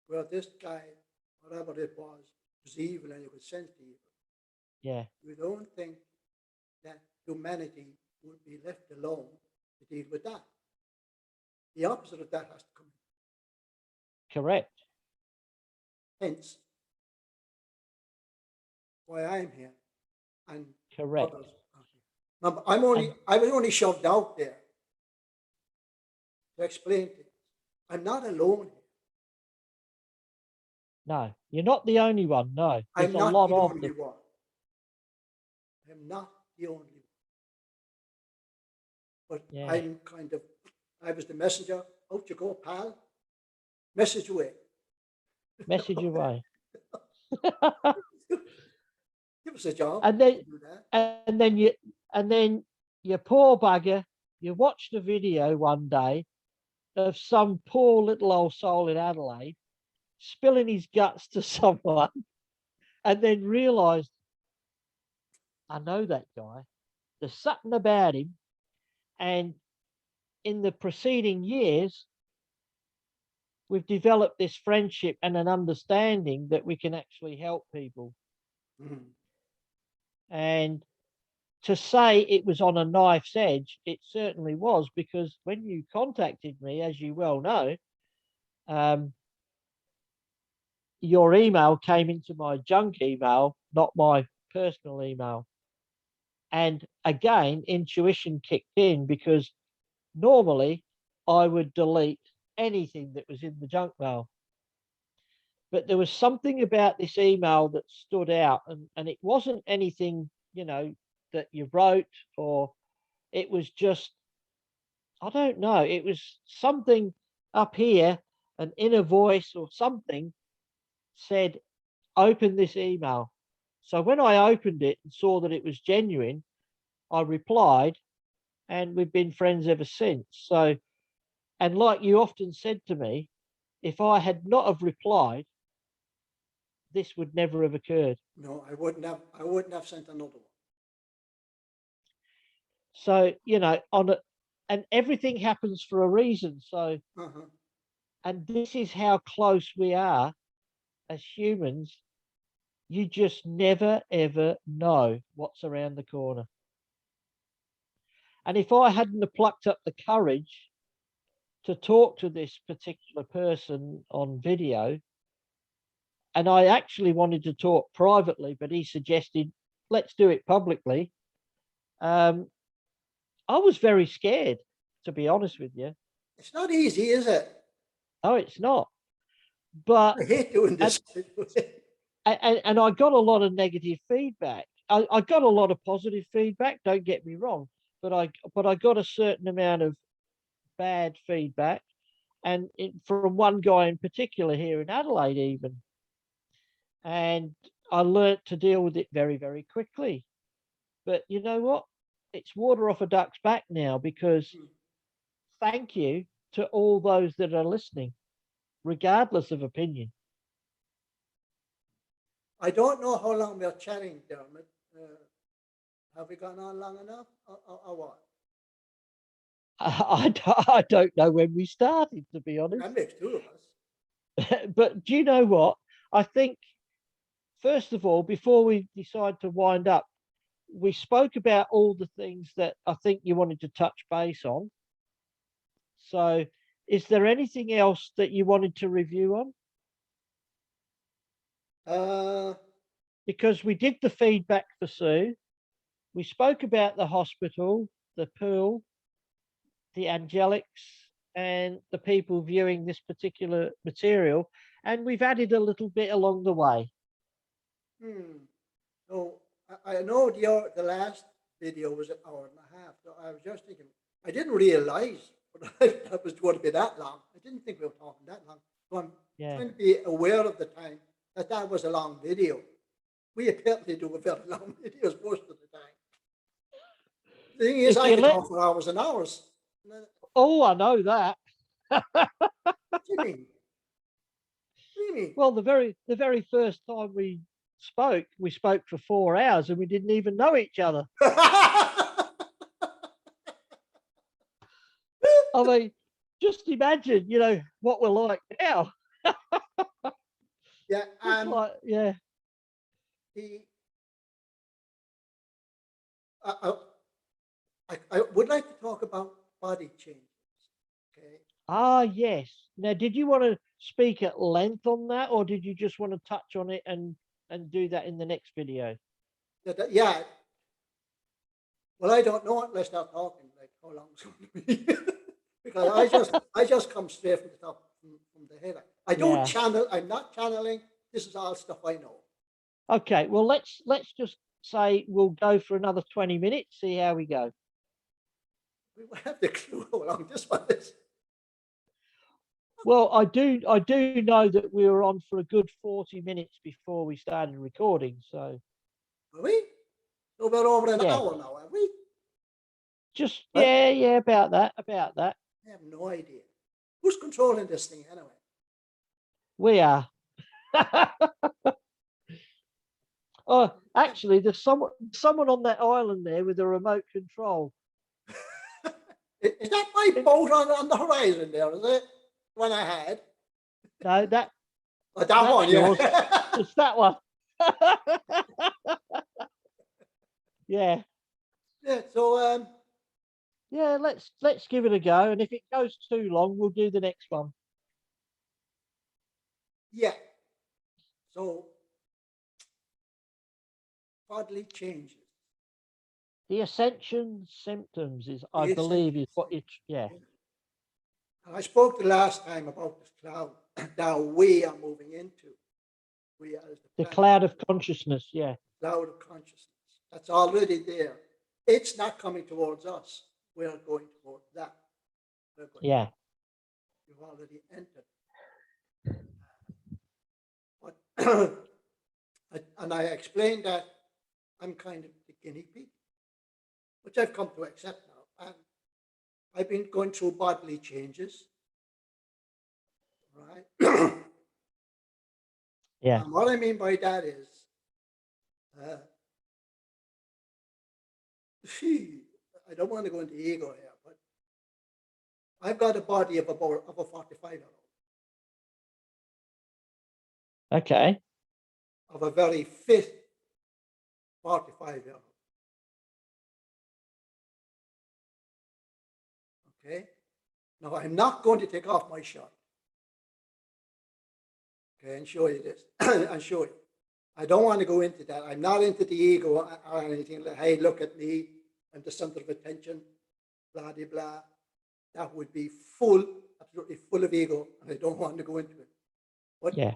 where this guy, whatever it was evil and you could sense the evil, Yeah, you don't think that humanity would be left alone to deal with that. The opposite of that has to come in. correct. Hence, why I'm here and Correct. others are here. Now, I was only shoved out there to explain things. I'm not alone here. No, you're not the only one. No, there's I'm a not lot the of only them. one. I'm not the only one. But Yeah, I was the messenger. Out you go, pal. Message away. message away. Give us a job. and then Do that. and then you poor bugger, you watched a video one day of some poor little old soul in Adelaide spilling his guts to someone, and then realised, I know that guy. There's something about him, and in the preceding years, we've developed this friendship and an understanding that we can actually help people. Mhm. And to say it was on a knife's edge, it certainly was, because when you contacted me, as you well know, um, your email came into my junk email, not my personal email. And again, intuition kicked in, because normally I would delete anything that was in the junk mail. But there was something about this email that stood out, and it wasn't anything, that you wrote, or it was just, I don't know, it was something up here, an inner voice or something said, open this email. So when I opened it and saw that it was genuine, I replied, and we've been friends ever since. So, and like you often said to me, if I had not have replied, this would never have occurred. No, I wouldn't have. I wouldn't have sent another one. So, and everything happens for a reason. So, Uh-huh. and this is how close we are as humans. You just never ever know what's around the corner. And if I hadn't have plucked up the courage to talk to this particular person on video, and I actually wanted to talk privately, but he suggested, let's do it publicly. Um, I was very scared, to be honest with you. It's not easy, is it? No, it's not. But I hate doing and, this. and I got a lot of negative feedback. I got a lot of positive feedback. Don't get me wrong, but I got a certain amount of bad feedback, and from one guy in particular here in Adelaide, even. And I learnt to deal with it very, very quickly. But you know what? It's water off a duck's back now, because thank you to all those that are listening, regardless of opinion. I don't know how long we're chatting, Dermot. Have we gone on long enough, or what? I don't know when we started, to be honest. That makes two of us. But do you know what? I think, first of all, before we decide to wind up, we spoke about all the things that I think you wanted to touch base on. So, is there anything else that you wanted to review on? Because we did the feedback for Sue. We spoke about the hospital, the pool, the Angelics, and the people viewing this particular material. And we've added a little bit along the way. So I know the last video was an hour and a half. So I was just thinking, I didn't realize that was going to be that long. I didn't think we were talking that long. So I'm trying to be aware of the time that was a long video. We apparently do a very long videos most of the time. The thing is, I could talk for hours and hours. Oh, I know that. What do you mean? What do you mean? Well, the very first time we spoke, we spoke for 4 hours and we didn't even know each other. I mean, just imagine, you know, what we're like now. Yeah, It's like, yeah. the I would like to talk about body changes. Okay. Ah, yes. Now, did you want to speak at length on that, or did you just want to touch on it and do that in the next video? Yeah. Well, I don't know unless I start talking. Like how long it's going to be, because I just come straight from the top from the head. I don't Yeah. channel. I'm not channeling. This is all stuff I know. Okay. Well, let's just say we'll go for another 20 minutes. See how we go. We will have the clue how long this one is. Well, I do know that we were on for a good 40 minutes before we started recording. So Are we? So we're over an yeah, hour now, are we? just Well, yeah, about that. I have no idea. Who's controlling this thing anyway? We are. Oh, actually, there's someone on that island there with a remote control. Is that my boat on the horizon there, is it? One I had? No, that that's one, yours. yeah. It's that one. Yeah. Yeah, so Yeah, let's give it a go. And if it goes too long, we'll do the next one. yeah. So bodily changes. The Ascension symptoms is, I The believe, is Ascension what it's, symptoms, yeah. And I spoke the last time about this cloud that we are moving into. We are as The planet, cloud of consciousness, yeah. cloud of consciousness. That's already there. It's not coming towards us. We are going towards that. Yeah. You've already entered. But and I explained that I'm kind of the guinea pig, which I've come to accept now. And I've been going through bodily changes, right? Yeah. And what I mean by that is, I don't want to go into ego here, but I've got a body of a 45-year-old, Okay. of a very fit 45-year-old. Okay. Now I'm not going to take off my shirt. Okay, and show you this, and show you. I don't want to go into that. I'm not into the ego or anything like, hey, look at me, I'm the center of attention, blah, blah, blah. That would be absolutely full of ego, and I don't want to go into it. But yeah,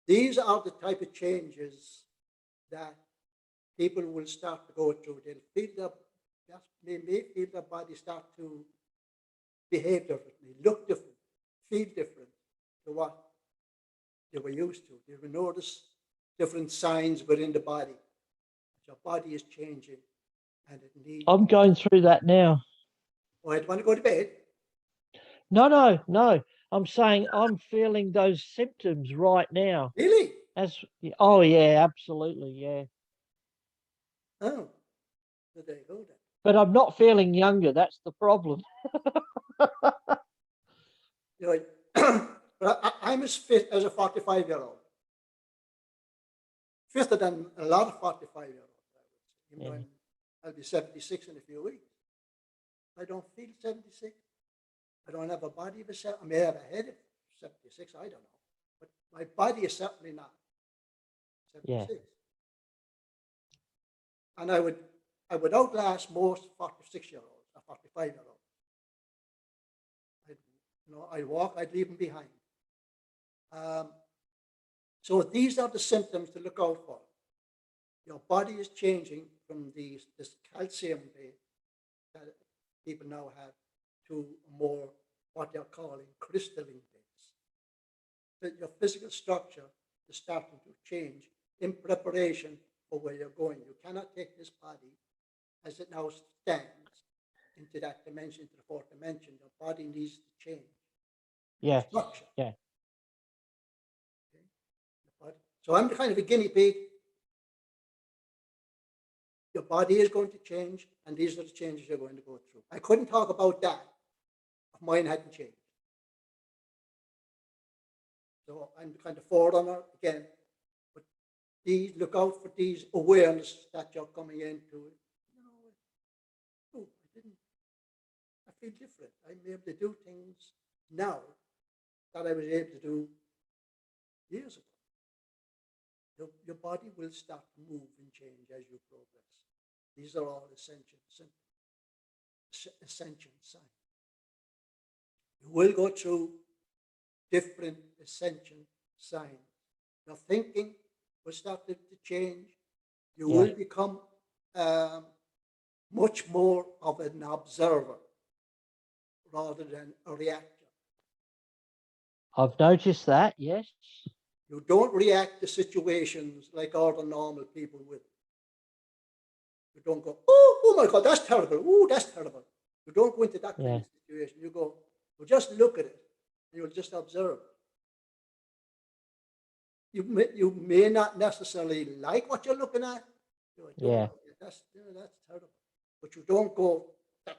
these are the type of changes that people will start to go through. They may feel their body start to behave differently, look different, feel different to what they were used to. They will notice different signs within the body. Your body is changing, and it needs. I'm going through that now. Oh, I want to go to bed. No. I'm saying I'm feeling those symptoms right now. Really? Oh yeah, absolutely, yeah. Oh, so there you go then. But I'm not feeling younger. That's the problem. You know, but I'm as fit as a 45-year-old. Fitter than a lot of 45-year-olds. Even though I'll be 76 in a few weeks. I don't feel 76. I don't have a body of a 76. I may have a head of 76. I don't know. But my body is certainly not 76. Yeah. And I would outlast most 46-year-olds or 45-year-olds. I'd walk, I'd leave them behind. So these are the symptoms to look out for. Your body is changing from this calcium base that people now have to more what they're calling crystalline base. That your physical structure is starting to change in preparation for where you're going. You cannot take this body as it now stands into that dimension, to the fourth dimension. Your body needs to change. Yeah. Structure. Yeah. Okay. So I'm kind of a guinea pig your body is going to change, and these are the changes you're going to go through. I couldn't talk about that if mine hadn't changed. So I'm kind of forerunner again. But these, look out for these awareness that you're coming into. You know, oh, I feel different. I'm able to do things now that I was able to do years ago. Your body will start to move and change as you progress. These are all ascension signs. You will go through different ascension signs. Your thinking will start to change. You will become much more of an observer rather than a reactor. I've noticed that, yes. You don't react to situations like all the normal people would. You don't go, oh my God, that's terrible. Oh, that's terrible. You don't go into that kind of situation. You go, you just look at it, and you'll just observe. You may not necessarily like what you're looking at. That's terrible. But you don't go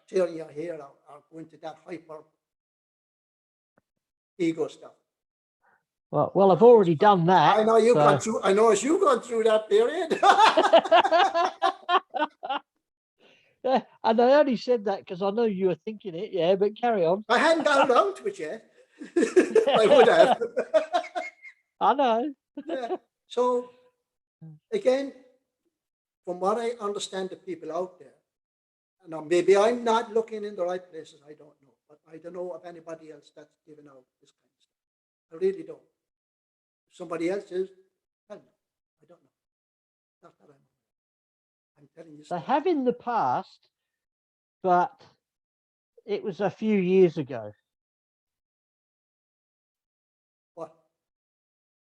tearing your hair out or go into that hyper ego stuff. Well, I've already done that. I know you've gone through. I know you've gone through that period. Yeah, and I only said that because I know you were thinking it. Yeah, but carry on. I hadn't got around to it yet. I would have. I know. Yeah. So again, from what I understand, the people out there, and maybe I'm not looking in the right places. I don't know, but I don't know of anybody else that's given out this kind of stuff. I really don't. If somebody else is, tell me. I don't know. Not that I'm telling you. They have in the past, but it was a few years ago. What?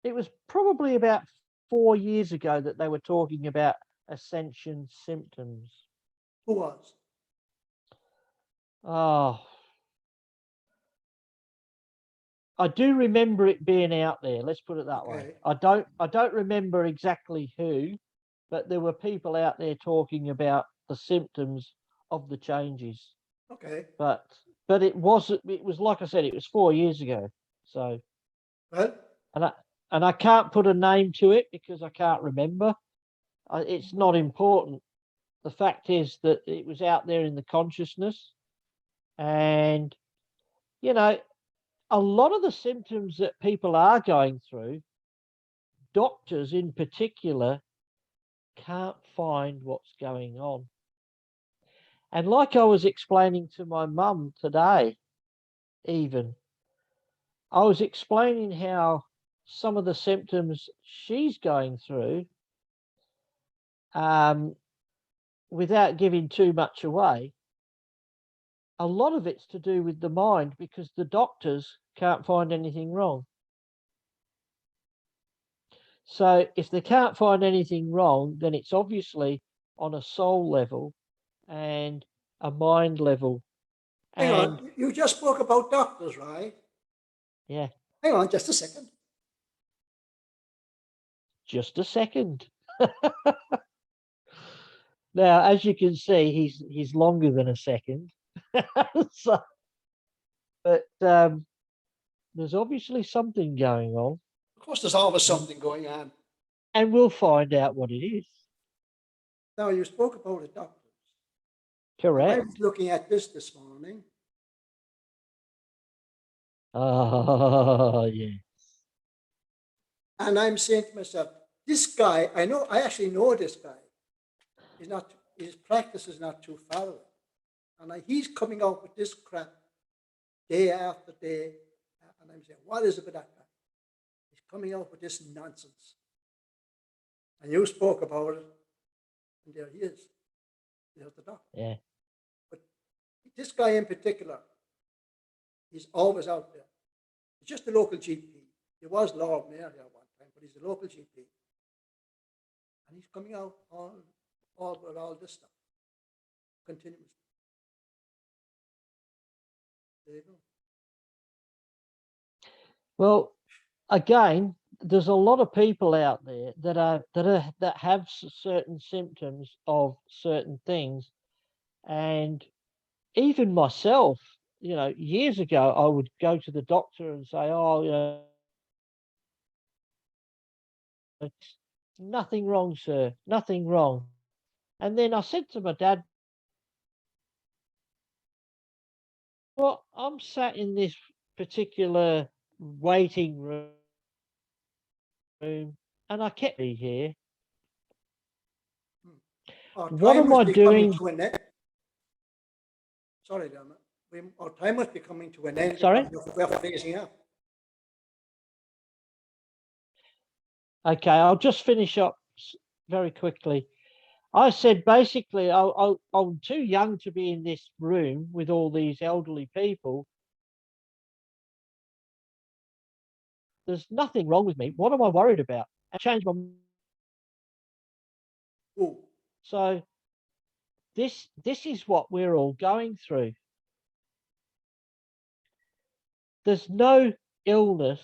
It was probably about 4 years ago that they were talking about ascension symptoms. Who was? Oh, I do remember it being out there. Let's put it that way. I don't remember exactly who, but there were people out there talking about the symptoms of the changes. Okay. But it was like I said, it was 4 years ago. So well, and I can't put a name to it because I can't remember. It's not important. The fact is that it was out there in the consciousness, and you know, a lot of the symptoms that people are going through, doctors in particular can't find what's going on. And like I was explaining to my mum today, even, I was explaining how some of the symptoms she's going through, without giving too much away, a lot of it's to do with the mind because the doctors can't find anything wrong. So if they can't find anything wrong, then it's obviously on a soul level and a mind level. Hang on, you just spoke about doctors, right? Yeah. Hang on just a second. Just a second. Now, as you can see, he's longer than a second. So, but there's obviously something going on. Of course, there's always something going on. And we'll find out what it is. Now, you spoke about the doctors. Correct. I was looking at this morning. Oh, yeah. And I'm saying to myself, this guy, I actually know this guy. His practice is not too far away. And he's coming out with this crap day after day. And I'm saying, what is it with that guy? He's coming out with this nonsense. And you spoke about it. And there he is. There's the doctor. Yeah. But this guy in particular, he's always out there. He's just a local GP. He was Lord Mayor here one time, but he's a local GP. And he's coming out all with all this stuff continuously. There you go. Well, again, there's a lot of people out there that have certain symptoms of certain things, and even myself, years ago, I would go to the doctor and say, "Oh, nothing wrong, sir, nothing wrong." And then I said to my dad, "Well, I'm sat in this particular waiting room, and I kept me here. Our What time am must I be coming doing?" to an end. Sorry, Dermot. Our time must be coming to an end Sorry? because we're finishing up. Okay, I'll just finish up very quickly. I said basically, I'm too young to be in this room with all these elderly people. There's nothing wrong with me. What am I worried about? I changed my. Oh, So this is what we're all going through. There's no illness.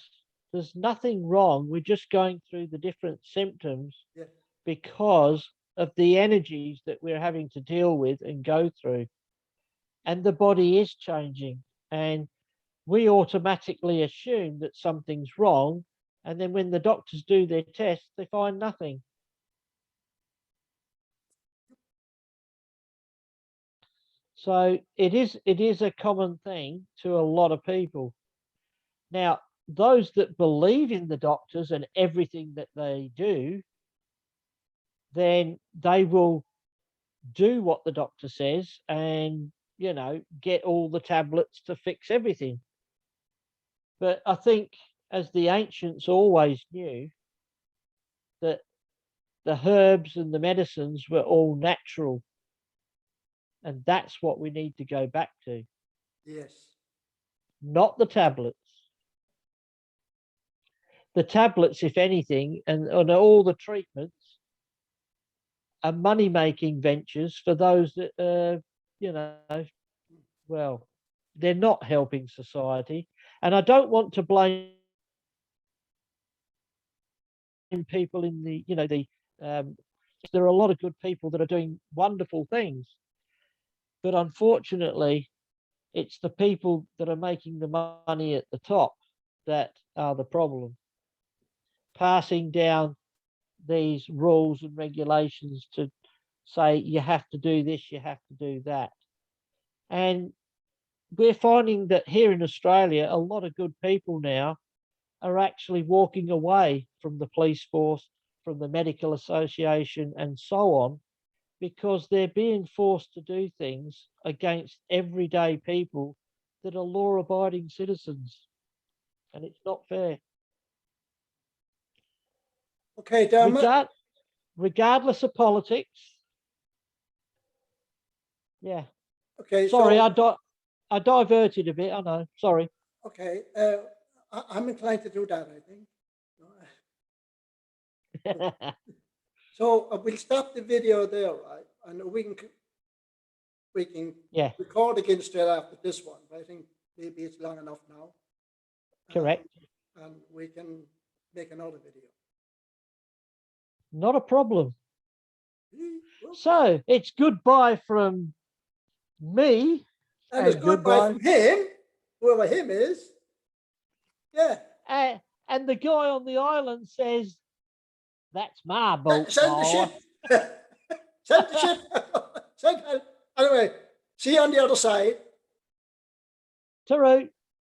There's nothing wrong. We're just going through the different symptoms yes. because of the energies that we're having to deal with and go through. And the body is changing. And we automatically assume that something's wrong. And then when the doctors do their tests, they find nothing. So it is a common thing to a lot of people. Now, those that believe in the doctors and everything that they do, then they will do what the doctor says and, get all the tablets to fix everything. But I think, as the ancients always knew, that the herbs and the medicines were all natural. And that's what we need to go back to, Yes. not the tablets. The tablets, if anything, and all the treatments are money making ventures for those that, well, they're not helping society. And I don't want to blame people in um, there are a lot of good people that are doing wonderful things. But unfortunately, it's the people that are making the money at the top that are the problem. Passing down these rules and regulations to say you have to do this, you have to do that. And we're finding that here in Australia, a lot of good people now are actually walking away from the police force, from the medical association, and so on, because they're being forced to do things against everyday people that are law abiding citizens. And it's not fair. Okay, Dermot. Regardless of politics. Yeah. Okay, Sorry, so I diverted a bit. I know. Sorry. okay, I'm inclined to do that, I think. So we'll stop the video there, right? And we can Yeah, record again straight after this one. But I think maybe it's long enough now. correct. And we can make another video. Not a problem. Okay. So it's goodbye from me And it's and goodbye goodbye. from him, whoever him is. Yeah. And the guy on the island says, "That's my boat, Send the boy." ship. Send the ship. Anyway, see you on the other side. Ta-roo.